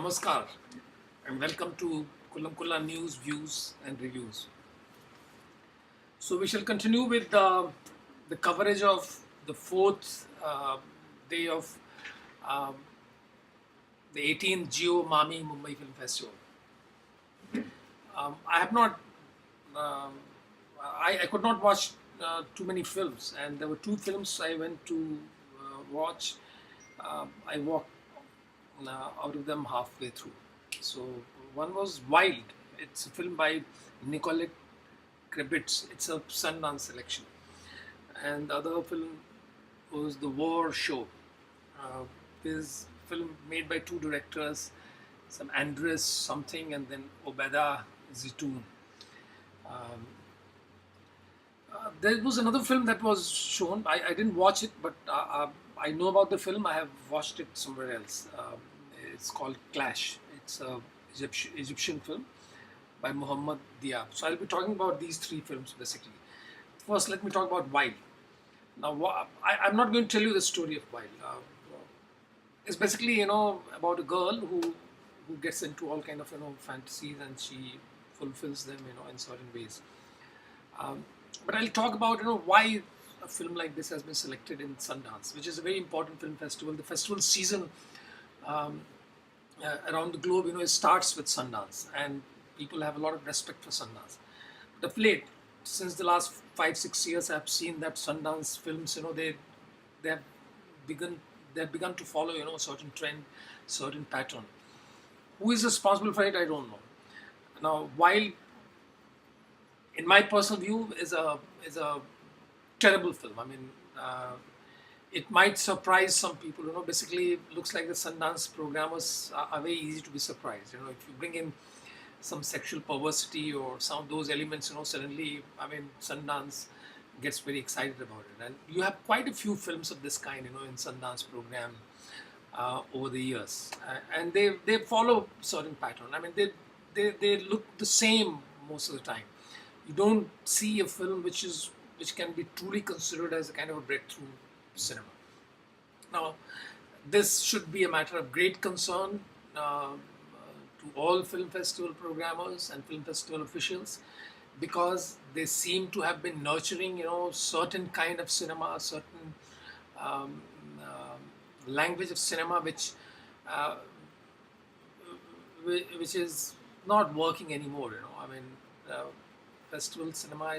Namaskar and welcome to Khullamkhulla News, Views and Reviews. So we shall continue with the coverage of the fourth day of um, the 18th Jio MAMI Mumbai Film Festival. I have not, um, I could not watch too many films, and there were two films I went to watch. I walked out of them halfway through. So one was Wild. It's a film by Nicolette Krebitz. It's a Sundance selection. And the other film was The War Show. This film made by two directors, some Andres something and then Obeda Zitoun. Um, there was another film that was shown. I didn't watch it, but I know about the film. I have watched it somewhere else. It's called Clash. It's a Egyptian film by Muhammad Diab. So I'll be talking about these three films basically. First, let me talk about Wild. Now, I'm not going to tell you the story of Wild. It's basically, about a girl who gets into all kind of, fantasies, and she fulfills them, in certain ways. But I'll talk about, why a film like this has been selected in Sundance, which is a very important film festival. The festival season around the globe, it starts with Sundance, and people have a lot of respect for Sundance. But of late, since the last 5-6 years, I've seen that Sundance films, they have begun to follow, a certain trend, certain pattern. Who is responsible for it? I don't know. Now, while in my personal view, is a terrible film. I mean, it might surprise some people. Basically, it looks like the Sundance programmers are very easy to be surprised. If you bring in some sexual perversity or some of those elements, suddenly, Sundance gets very excited about it. And you have quite a few films of this kind, in Sundance program over the years, and they follow certain pattern. They look the same most of the time. You don't see a film which can be truly considered as a kind of a breakthrough cinema. Now, this should be a matter of great concern to all film festival programmers and film festival officials, because they seem to have been nurturing, certain kind of cinema, certain language of cinema, which is not working anymore. Festival cinema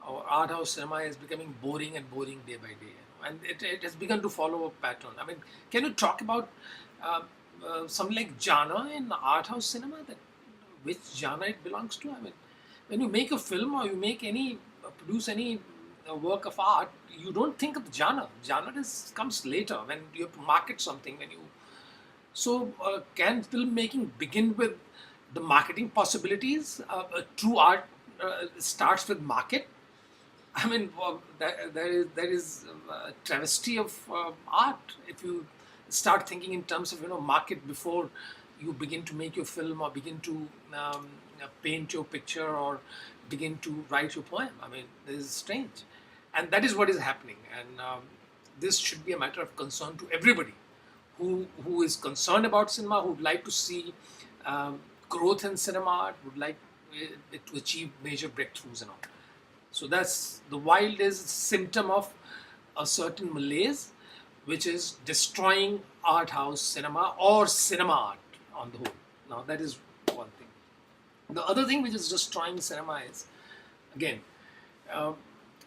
or art house cinema is becoming boring and boring day by day, and it has begun to follow a pattern. Can you talk about something like genre in art house cinema? That which genre it belongs to? When you make a film or you make produce any work of art, you don't think of the genre. Genre comes later when you have to market something. Can filmmaking begin with the marketing possibilities? True art starts with market. There is a travesty of art if you start thinking in terms of market before you begin to make your film or begin to paint your picture or begin to write your poem. This is strange, and that is what is happening. And this should be a matter of concern to everybody who is concerned about cinema, who would like to see growth in cinema art, would like it to achieve major breakthroughs and all. So that's the Wild is a symptom of a certain malaise which is destroying art house cinema or cinema art on the whole. Now, that is one thing. The other thing which is destroying cinema is, again,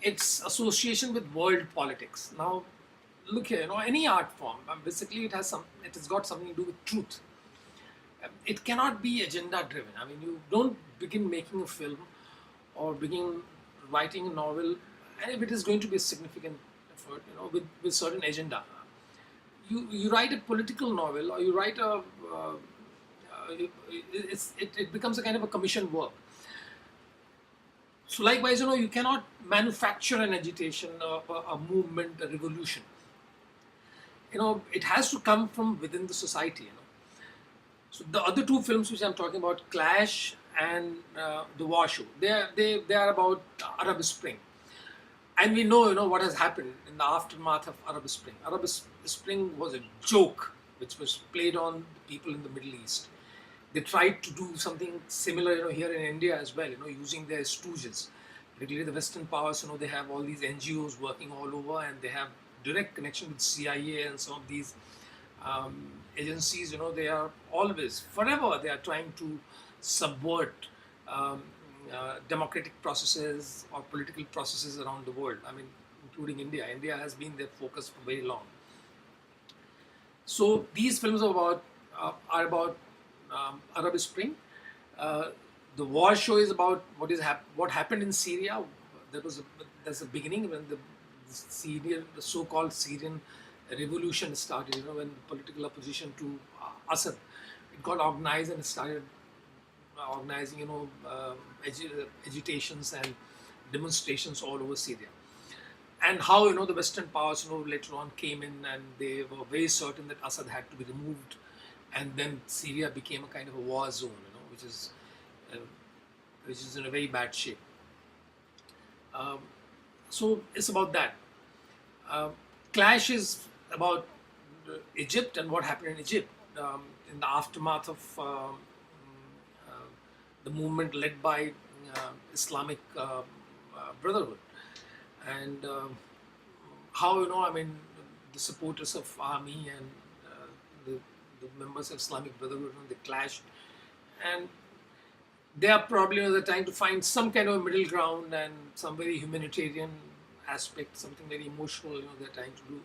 its association with world politics. Now, look here, any art form, basically it has got something to do with truth. It cannot be agenda driven. You don't begin making a film or begin writing a novel, and if it is going to be a significant effort, with certain agenda. You write a political novel, or you write it becomes a kind of a commission work. So likewise, you cannot manufacture an agitation, a movement, a revolution. It has to come from within the society. So the other two films which I'm talking about, Clash and The War Show, they are about Arab Spring. And we know, what has happened in the aftermath of Arab Spring. Arab Spring was a joke, which was played on people in the Middle East. They tried to do something similar, here in India as well, using their stooges. Particularly the Western powers, they have all these NGOs working all over, and they have direct connection with CIA and some of these agencies. They are always, forever, they are trying to subvert um, democratic processes or political processes around the world. I mean, including India. India has been their focus for very long. So these films are about Arab Spring. Uh, the war show is about what happened in Syria. There's a beginning when the so-called Syrian revolution started. When political opposition to Assad, it got organized and it started organizing, agitations and demonstrations all over Syria. And how the Western powers later on came in, and they were very certain that Assad had to be removed, and then Syria became a kind of a war zone, uh, which is in a very bad shape. Um, so it's about that. Uh, Clash is about Egypt and what happened in Egypt in the aftermath of the movement led by Islamic Brotherhood, and how the supporters of army and the, the members of Islamic Brotherhood, they clashed, and they are probably they're trying to find some kind of middle ground and some very humanitarian aspect, something very emotional, they're trying to do,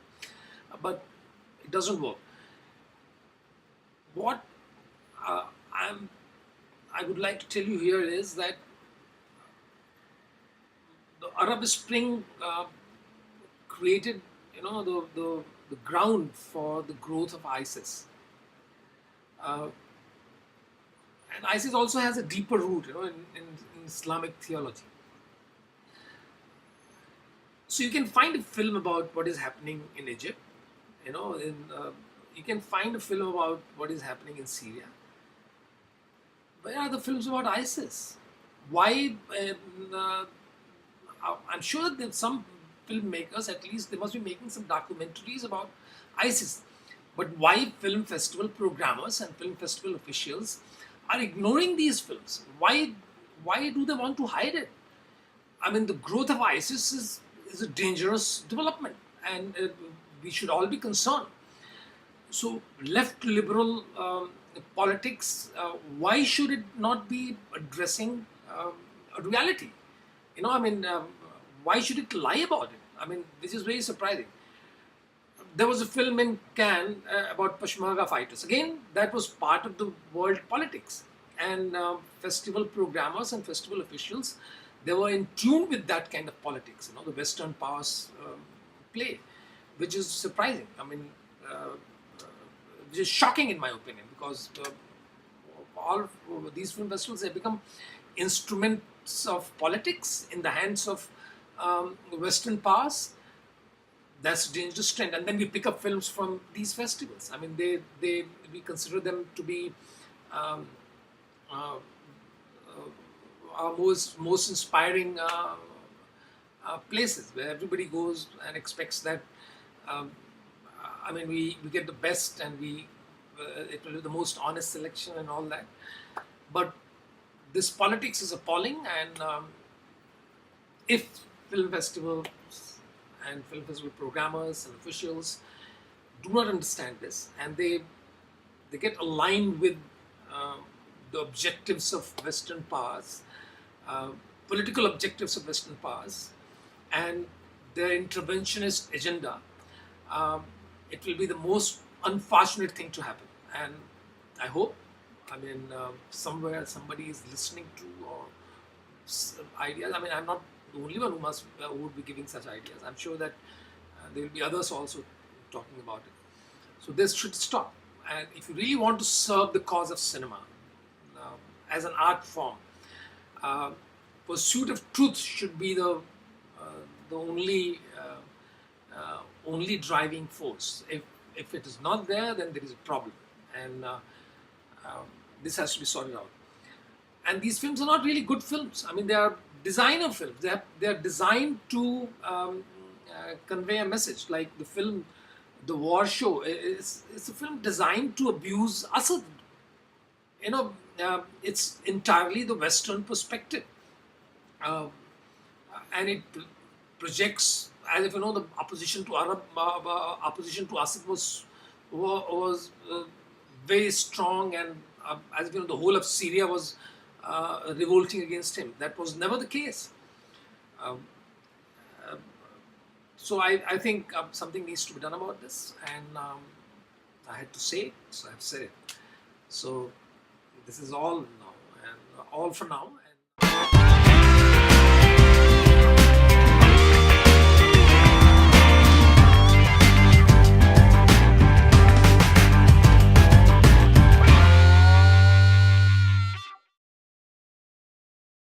but it doesn't work. What uh, I'm I would like to tell you here is that the Arab Spring created, the ground for the growth of ISIS. Uh, and ISIS also has a deeper root, in Islamic theology. So you can find a film about what is happening in Egypt, you can find a film about what is happening in Syria. Where are the films about ISIS? Why? I'm sure that some filmmakers, at least, they must be making some documentaries about ISIS. But why film festival programmers and film festival officials are ignoring these films? Why do they want to hide it? I mean, the growth of ISIS is a dangerous development, and we should all be concerned. So, left liberal politics, why should it not be addressing a reality? Why should it lie about it? This is very surprising. There was a film in Cannes about Peshmerga fighters. Again, that was part of the world politics. And festival programmers and festival officials, they were in tune with that kind of politics, the Western powers play, which is surprising. Which is shocking in my opinion, because all these film festivals have become instruments of politics in the hands of Western powers. That's a dangerous trend. And then we pick up films from these festivals. We consider them to be uh, our most inspiring places, where everybody goes and expects that. Um, we get the best, and it will be the most honest selection and all that. But this politics is appalling, and if film festivals and film festival programmers and officials do not understand this, and they get aligned with the objectives of Western powers, uh, political objectives of Western powers, and their interventionist agenda, um, it will be the most unfortunate thing to happen. And I hope, somewhere somebody is listening to or ideas. I'm not the only one who would be giving such ideas. I'm sure that there will be others also talking about it. So this should stop. And if you really want to serve the cause of cinema as an art form, pursuit of truth should be the only driving force. If it is not there, then there is a problem, and this has to be sorted out. And these films are not really good films. They are designer films. They are designed to convey a message, like the film The war show is a film designed to abuse Assad. You know, it's entirely the Western perspective, uh, and it projects as if the opposition to opposition to Assad was very strong, and as if the whole of Syria was revolting against him. That was never the case. Um, so I think something needs to be done about this, and I had to say it, so I've said it. So this is all now, and all for now. And